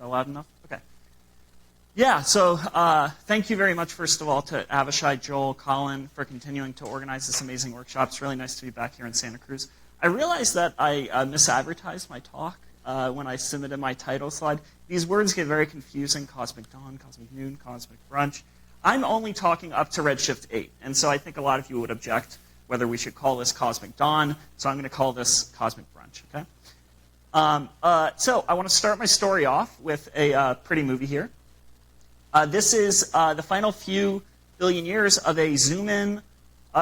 that loud enough? Okay. Yeah, so thank you very much, first of all, to Avishai, Joel, Colin, for continuing to organize this amazing workshop. It's really nice to be back here in Santa Cruz. I realized that I misadvertised my talk when I submitted my title slide. These words get very confusing: cosmic dawn, cosmic noon, cosmic brunch. I'm only talking up to Redshift 8, and so I think a lot of you would object whether we should call this cosmic dawn, so I'm going to call this cosmic brunch, okay? So I want to start my story off with a pretty movie here. This is the final few billion years of a zoom-in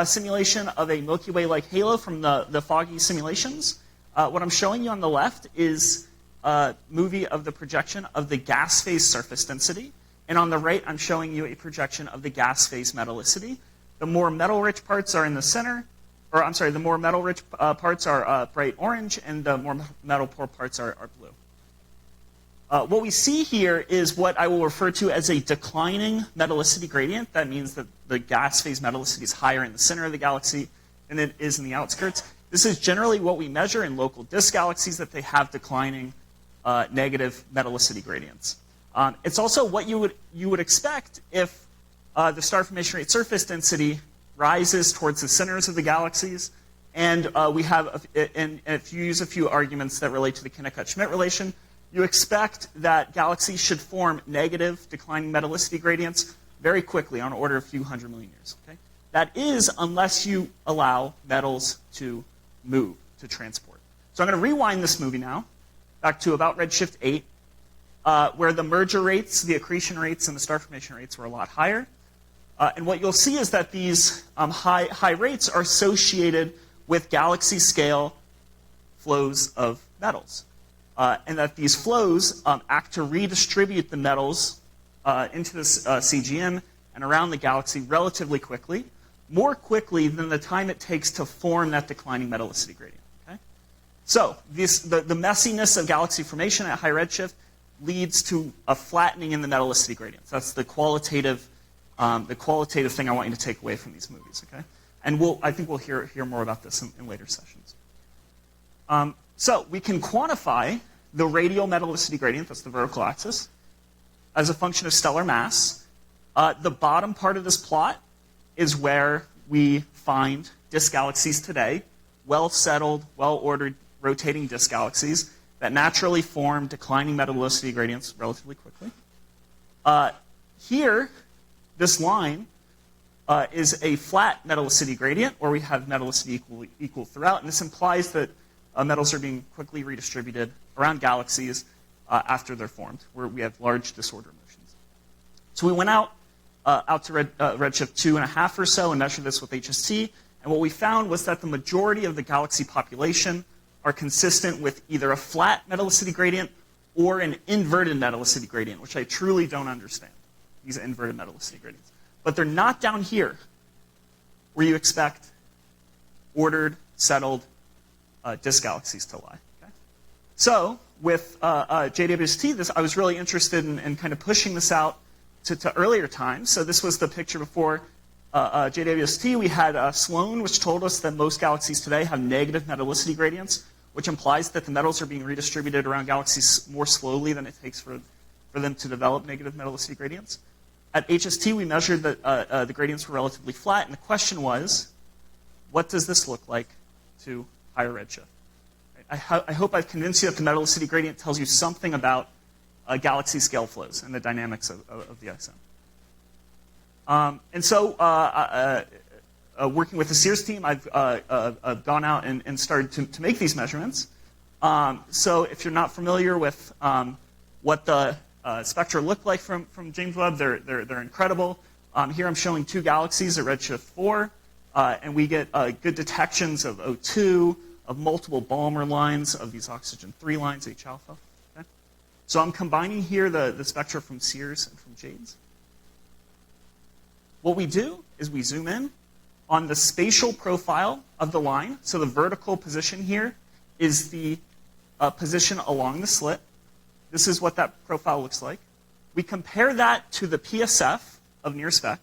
simulation of a Milky Way-like halo from the foggy simulations. What I'm showing you on the left is a movie of the projection of the gas phase surface density. And on the right, I'm showing you a projection of the gas phase metallicity. The more metal-rich parts are in the center, or I'm sorry, the more metal-rich parts are bright orange, and the more metal-poor parts are blue. What we see here is what I will refer to as a declining metallicity gradient. That means that the gas phase metallicity is higher in the center of the galaxy than it is in the outskirts. This is generally what we measure in local disk galaxies, that they have declining negative metallicity gradients. It's also what you would expect if the star formation rate surface density rises towards the centers of the galaxies, and we have, and if you use a few arguments that relate to the Kennicutt-Schmidt relation, you expect that galaxies should form negative declining metallicity gradients very quickly, on order of a few hundred million years. Okay? That is, unless you allow metals to move, to transport. So I'm going to rewind this movie now, back to about Redshift 8, where the merger rates, the accretion rates, and the star formation rates were a lot higher. And what you'll see is that these high rates are associated with galaxy-scale flows of metals. And that these flows act to redistribute the metals into this CGM and around the galaxy relatively quickly, more quickly than the time it takes to form that declining metallicity gradient. Okay? So the messiness of galaxy formation at high redshift leads to a flattening in the metallicity gradients. That's the qualitative thing I want you to take away from these movies. Okay? And I think we'll hear more about this in later sessions. So we can quantify the radial metallicity gradient, that's the vertical axis, as a function of stellar mass. The bottom part of this plot is where we find disk galaxies today, well-settled, well-ordered, rotating disk galaxies that naturally form declining metallicity gradients relatively quickly. Here, this line is a flat metallicity gradient, where we have metallicity equal throughout, and this implies that metals are being quickly redistributed around galaxies after they're formed, where we have large disorder motions. So we went out to redshift 2.5 or so and measured this with HST, and what we found was that the majority of the galaxy population are consistent with either a flat metallicity gradient or an inverted metallicity gradient, which I truly don't understand, these inverted metallicity gradients. But they're not down here, where you expect ordered, settled disk galaxies to lie. Okay? So with JWST, I was really interested in kind of pushing this out to earlier times. So this was the picture before JWST. We had Sloan, which told us that most galaxies today have negative metallicity gradients, which implies that the metals are being redistributed around galaxies more slowly than it takes for them to develop negative metallicity gradients. At HST, we measured that the gradients were relatively flat, and the question was, what does this look like to higher redshift? I hope I've convinced you that the metallicity gradient tells you something about galaxy scale flows and the dynamics of the ISM. And so, working with the Sears team, I've gone out and started to make these measurements. So if you're not familiar with what the spectra look like from James Webb, they're incredible. Here I'm showing two galaxies at redshift 4, and we get good detections of O2, of multiple Balmer lines, of these oxygen 3 lines, H alpha. Okay? So I'm combining here the spectra from Sears and from Jade's. What we do is we zoom in on the spatial profile of the line. So the vertical position here is the position along the slit. This is what that profile looks like. We compare that to the PSF of near spec,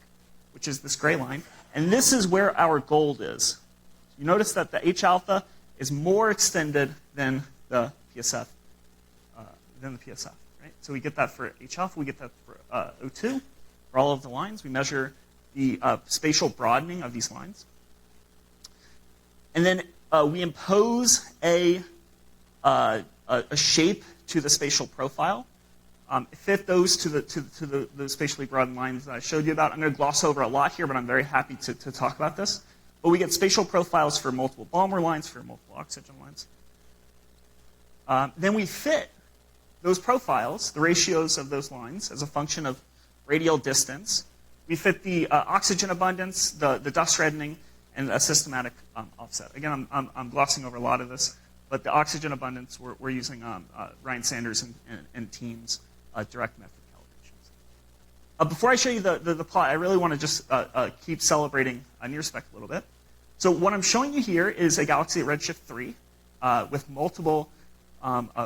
which is this gray line, and this is where our gold is. You notice that the H alpha is more extended than the PSF, right? right? So we get that for H alpha, we get that for O2, for all of the lines. We measure the spatial broadening of these lines. And then we impose a shape to the spatial profile. Fit those to the spatially broadened lines that I showed you about. I'm going to gloss over a lot here, but I'm very happy to talk about this. But we get spatial profiles for multiple Balmer lines, for multiple oxygen lines. Then we fit those profiles, the ratios of those lines, as a function of radial distance. We fit the oxygen abundance, the dust reddening, and a systematic offset. Again, I'm glossing over a lot of this, but the oxygen abundance, we're using Ryan Sanders and team's direct method calibrations. Before I show you the plot, I really want to just keep celebrating NearSpec a little bit. So what I'm showing you here is a galaxy at redshift 3 with multiple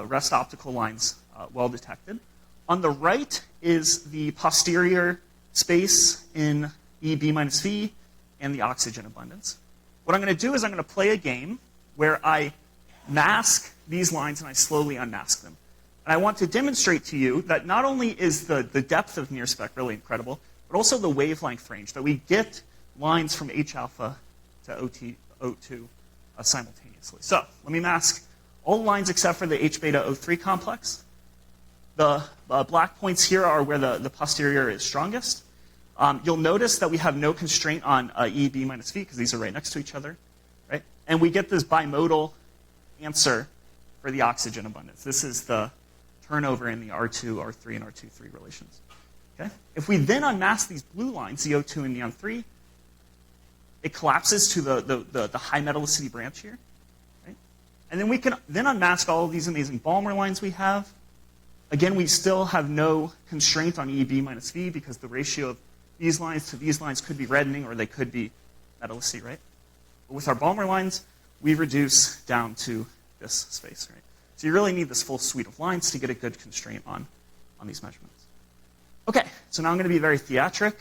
rest optical lines well detected. On the right is the posterior space in EB minus V and the oxygen abundance. What I'm going to do is I'm going to play a game where I mask these lines and I slowly unmask them. And I want to demonstrate to you that not only is the depth of NearSpec really incredible, but also the wavelength range, that we get lines from H alpha to O2 simultaneously. So let me mask all the lines except for the H beta O3 complex. The black points here are where the posterior is strongest. You'll notice that we have no constraint on EB minus V because these are right next to each other, right? And we get this bimodal answer for the oxygen abundance. This is the turnover in the R2, R3, and R2-3 relations. Okay? If we then unmask these blue lines, the O2 and neon 3, it collapses to the high metallicity branch here. Right? And then we can then unmask all of these amazing Balmer lines we have. Again, we still have no constraint on EB minus V because the ratio of these lines to these lines could be reddening or they could be metallicity, right? But with our Balmer lines, we reduce down to this space, right? So you really need this full suite of lines to get a good constraint on these measurements. Okay, so now I'm going to be very theatric.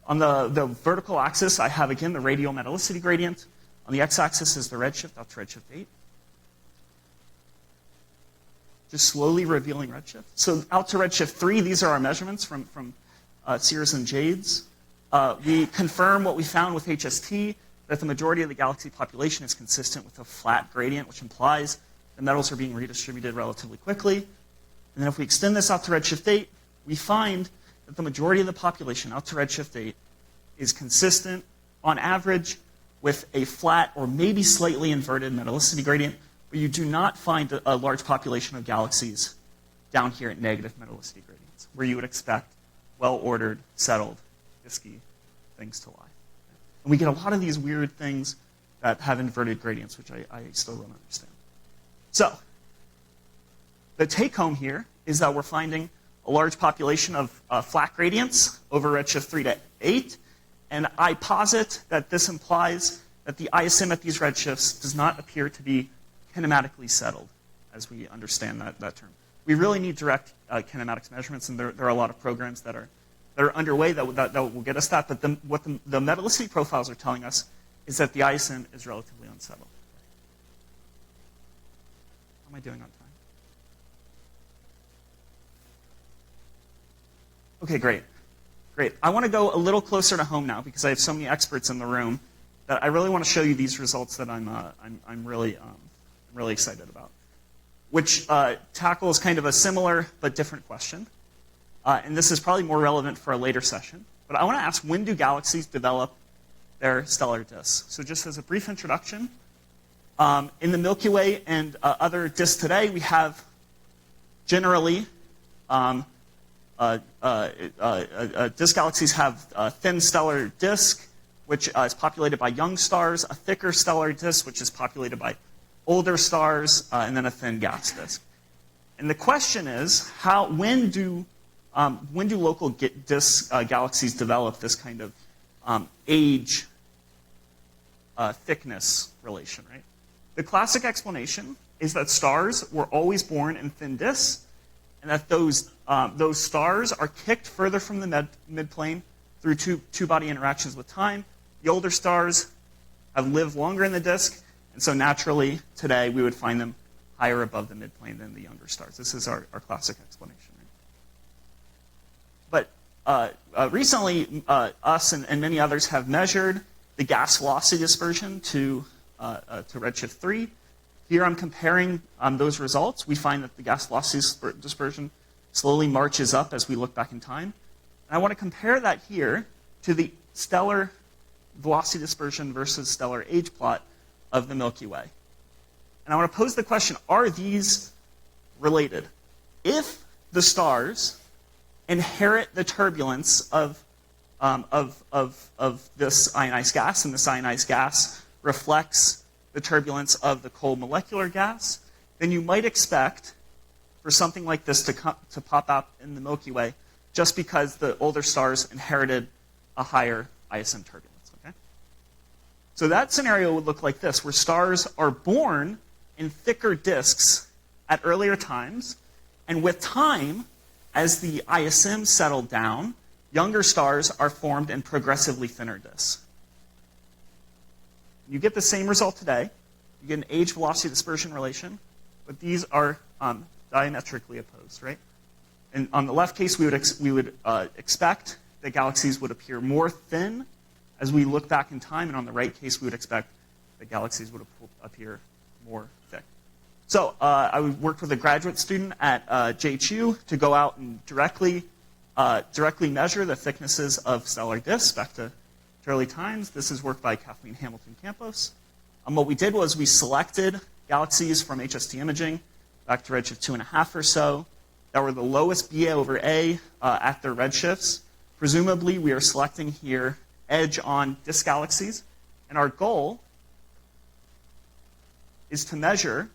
On the vertical axis, I have, again, the radial metallicity gradient. On the x-axis is the redshift up to redshift 8. Just slowly revealing redshift. So out to redshift 3, these are our measurements from Sears and Jades. We confirm what we found with HST, that the majority of the galaxy population is consistent with a flat gradient, which implies the metals are being redistributed relatively quickly. And then if we extend this out to redshift 8, we find that the majority of the population out to redshift 8 is consistent, on average, with a flat or maybe slightly inverted metallicity gradient, but you do not find a large population of galaxies down here at negative metallicity gradients, where you would expect well-ordered, settled, disky things to lie. And we get a lot of these weird things that have inverted gradients, which I still don't understand. So the take-home here is that we're finding a large population of flat gradients over redshift 3 to 8, and I posit that this implies that the ISM at these redshifts does not appear to be kinematically settled, as we understand that term. We really need direct kinematics measurements, and there are a lot of programs that are underway that will get us that. But what the metallicity profiles are telling us is that the ISM is relatively unsettled. How am I doing on time? Okay, great. Great. I want to go a little closer to home now because I have so many experts in the room that I really want to show you these results that I'm really excited about, which tackles kind of a similar but different question. And this is probably more relevant for a later session. But I want to ask, when do galaxies develop their stellar disks? So just as a brief introduction, in the Milky Way and other disks today, we have generally disk galaxies have a thin stellar disk, which is populated by young stars, a thicker stellar disk, which is populated by older stars, and then a thin gas disk. And the question is, when do local disk galaxies develop this kind of age thickness relation, right? The classic explanation is that stars were always born in thin disks, and that those stars are kicked further from the midplane through two-body interactions with time. The older stars have lived longer in the disk, and so naturally, today, we would find them higher above the midplane than the younger stars. This is our classic explanation. Right? recently, us and many others have measured the gas velocity dispersion to redshift 3. Here I'm comparing those results. We find that the gas velocity dispersion slowly marches up as we look back in time. And I want to compare that here to the stellar velocity dispersion versus stellar age plot of the Milky Way. And I want to pose the question, are these related? If the stars inherit the turbulence of this ionized gas, and this ionized gas reflects the turbulence of the cold molecular gas, then you might expect for something like this to pop up in the Milky Way just because the older stars inherited a higher ISM turbulence. Okay? So that scenario would look like this, where stars are born in thicker disks at earlier times, and with time, as the ISM settled down, younger stars are formed in progressively thinner disks. You get the same result today. You get an age-velocity dispersion relation, but these are diametrically opposed, right? And on the left case, we would expect that galaxies would appear more thin as we look back in time, and on the right case, we would expect that galaxies would appear more thick. So I worked with a graduate student at JHU to go out and directly measure the thicknesses of stellar disks back to early times. This is work by Kathleen Hamilton Campos. What we did was we selected galaxies from HST imaging back to redshift 2.5 or so that were the lowest BA over A at their redshifts. Presumably, we are selecting here edge-on disk galaxies. And our goal is to measure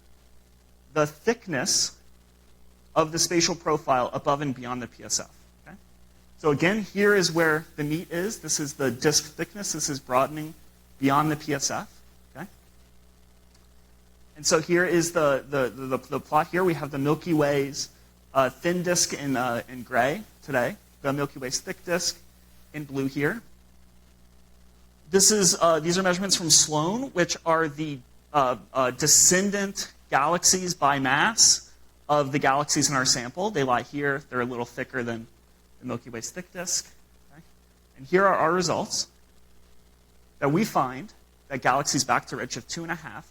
the thickness of the spatial profile above and beyond the PSF. Okay? So again, here is where the meat is. This is the disk thickness. This is broadening beyond the PSF. Okay? And so here is the plot here. We have the Milky Way's thin disk in gray today, the Milky Way's thick disk in blue here. These are measurements from Sloan, which are the descendant galaxies by mass of the galaxies in our sample. They lie here. They're a little thicker than the Milky Way's thick disk. Okay? And here are our results, that we find that galaxies back to redshift 2.5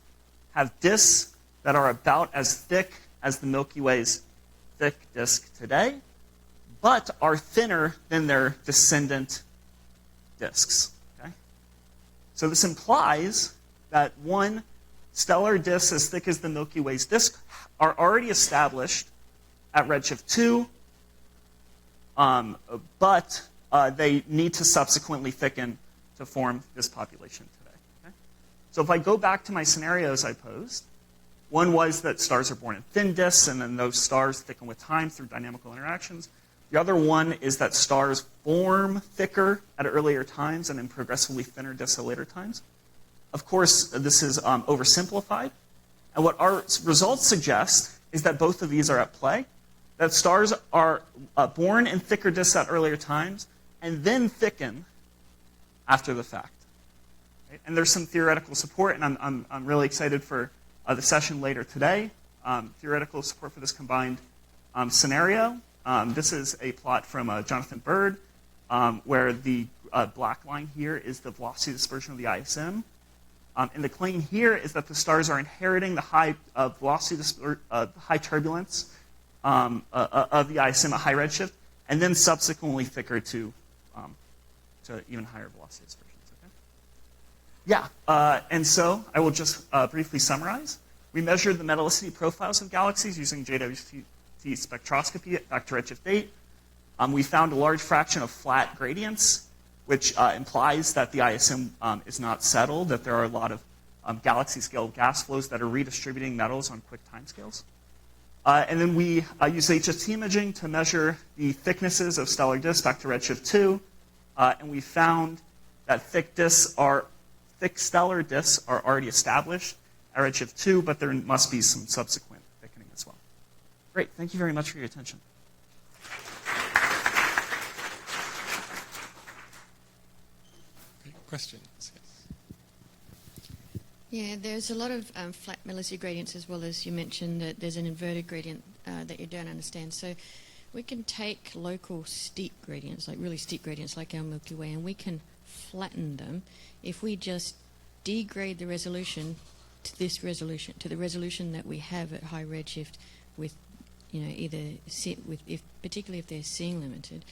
have disks that are about as thick as the Milky Way's thick disk today, but are thinner than their descendant disks. Okay? So this implies that one, stellar disks as thick as the Milky Way's disk are already established at redshift 2, but they need to subsequently thicken to form this population today. Okay? So if I go back to my scenarios I posed, one was that stars are born in thin disks, and then those stars thicken with time through dynamical interactions. The other one is that stars form thicker at earlier times and in progressively thinner disks at later times. Of course, this is oversimplified. And what our results suggest is that both of these are at play, that stars are born in thicker disks at earlier times and then thicken after the fact. Right? And there's some theoretical support, and I'm really excited for the session later today. Theoretical support for this combined scenario. This is a plot from Jonathan Bird, where the black line here is the velocity dispersion of the ISM. And the claim here is that the stars are inheriting the high high turbulence of the ISM at high redshift, and then subsequently thicker to even higher velocity dispersions. Okay? Yeah, and so I will just briefly summarize. We measured the metallicity profiles of galaxies using JWST spectroscopy back to redshift 8. We found a large fraction of flat gradients, which implies that the ISM is not settled, that there are a lot of galaxy-scale gas flows that are redistributing metals on quick timescales. And then we used HST imaging to measure the thicknesses of stellar disks back to redshift 2, and we found that thick stellar disks are already established at redshift 2, but there must be some subsequent thickening as well. Great, thank you very much for your attention. Questions? Yes. Yeah, there's a lot of flat metallicity gradients, as well as you mentioned that there's an inverted gradient that you don't understand. So We can take local steep gradients, like really steep gradients like our Milky Way, and we can flatten them if we just degrade the resolution to this resolution, to the resolution that we have at high redshift with, either particularly if they're seeing limited.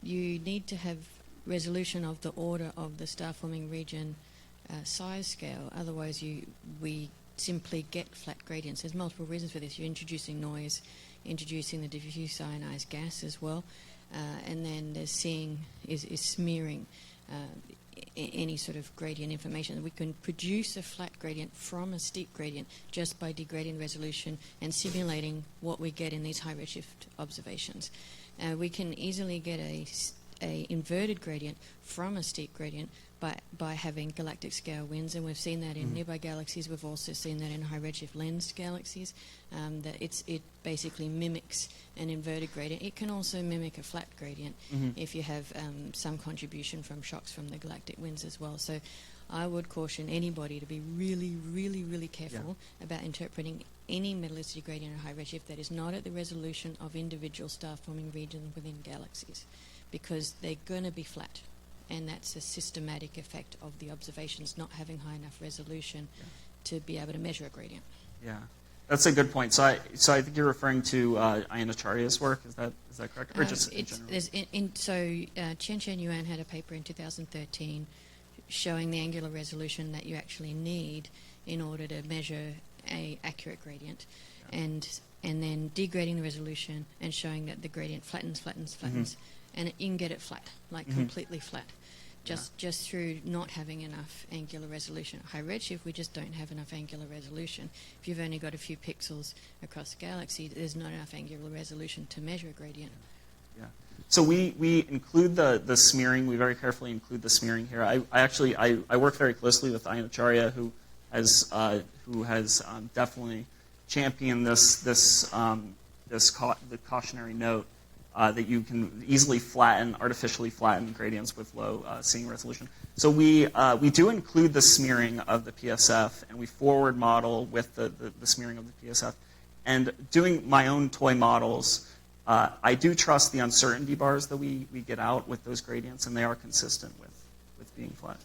You need to have resolution of the order of the star-forming region size scale. Otherwise, we simply get flat gradients. There's multiple reasons for this. You're introducing noise, introducing the diffuse ionized gas as well, and then there's smearing any sort of gradient information. We can produce a flat gradient from a steep gradient just by degrading resolution and simulating what we get in these high redshift observations. We can easily get a inverted gradient from a steep gradient by having galactic scale winds, and we've seen that in nearby galaxies. We've also seen that in high redshift lensed galaxies, that it basically mimics an inverted gradient. It can also mimic a flat gradient if you have some contribution from shocks from the galactic winds as well. So I would caution anybody to be really, really, really careful about interpreting any metallicity gradient at high redshift that is not at the resolution of individual star-forming regions within galaxies, because they're going to be flat. And that's a systematic effect of the observations not having high enough resolution to be able to measure a gradient. Yeah, that's a good point. So I think you're referring to Ianacharya's work. Is that correct? Or just in general? Chen Yuan had a paper in 2013 showing the angular resolution that you actually need in order to measure a accurate gradient, and then degrading the resolution and showing that the gradient flattens, and you can get it flat, like completely flat, just through not having enough angular resolution. At high redshift, we just don't have enough angular resolution. If you've only got a few pixels across the galaxy, there's not enough angular resolution to measure a gradient. Yeah. So we include the smearing. We very carefully include the smearing here. I work very closely with Ianacharya, who has definitely championed the cautionary note that you can easily artificially flatten gradients with low seeing resolution. So we do include the smearing of the PSF, and we forward model with the smearing of the PSF. And doing my own toy models, I do trust the uncertainty bars that we get out with those gradients, and they are consistent with being flat.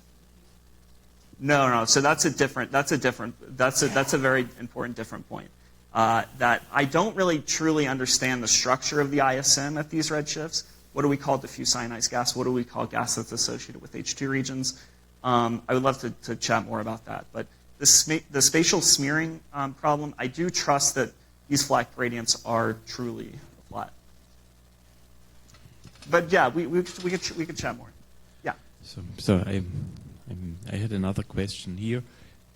No. So that's a very important different point. That I don't really truly understand the structure of the ISM at these redshifts. What do we call diffuse ionized gas? What do we call gas that's associated with H2 regions? I would love to chat more about that. But the spatial smearing problem, I do trust that these flat gradients are truly flat. But yeah, we could chat more. Yeah. So I had another question here.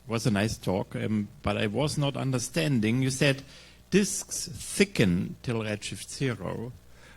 It was a nice talk, but I was not understanding. You said disks thicken till redshift 0,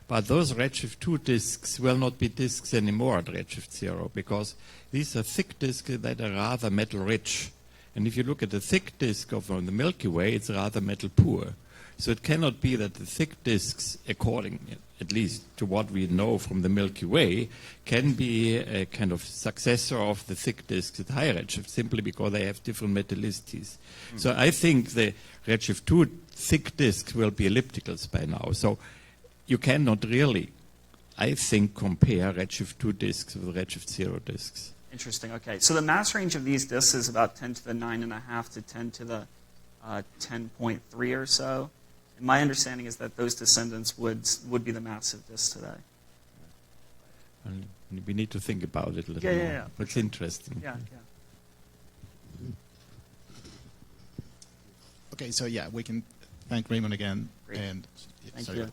but those redshift 2 disks will not be disks anymore at redshift 0, because these are thick disks that are rather metal rich. And if you look at the thick disk of the Milky Way, it's rather metal poor. So it cannot be that the thick disks, according at least to what we know from the Milky Way, can be a kind of successor of the thick disks at high redshift, simply because they have different metallicities. So I think the redshift 2 thick disks will be ellipticals by now. So you cannot really, I think, compare redshift 2 disks with redshift 0 disks. Interesting. Okay. So the mass range of these disks is about 10 to the 9.5 to 10 to the 10.3 or so. And my understanding is that those descendants would be the massive disks today. And we need to think about it a little more. Yeah. It's interesting. Yeah. Okay, so we can thank Raymond again. Great. And Thank you.